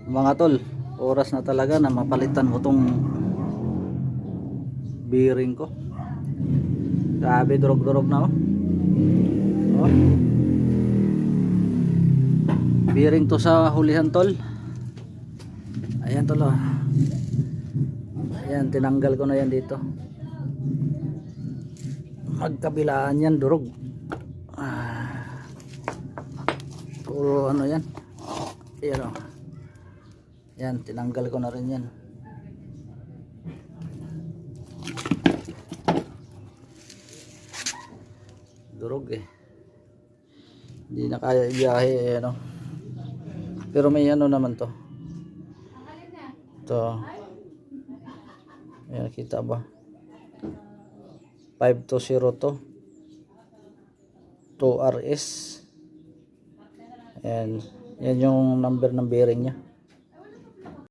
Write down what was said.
Mga tol, oras na talaga na mapalitan ko tong bearing ko. Grabe, durog-durog na oh. Oh. Bearing to sa hulihan tol. Ayan tol oh. Ayan, tinanggal ko na yan dito. Magkabilaan yan, durog. Puro ano yan. Ayan oh. Yan, tinanggal ko na rin yan. Durog eh. Hindi na kaya ibiyahe eh, ano. Pero may ano naman to. Ito. Ayan, kita ba? 520 to. 2RS. Ayan. Yan yung number ng bearing nya.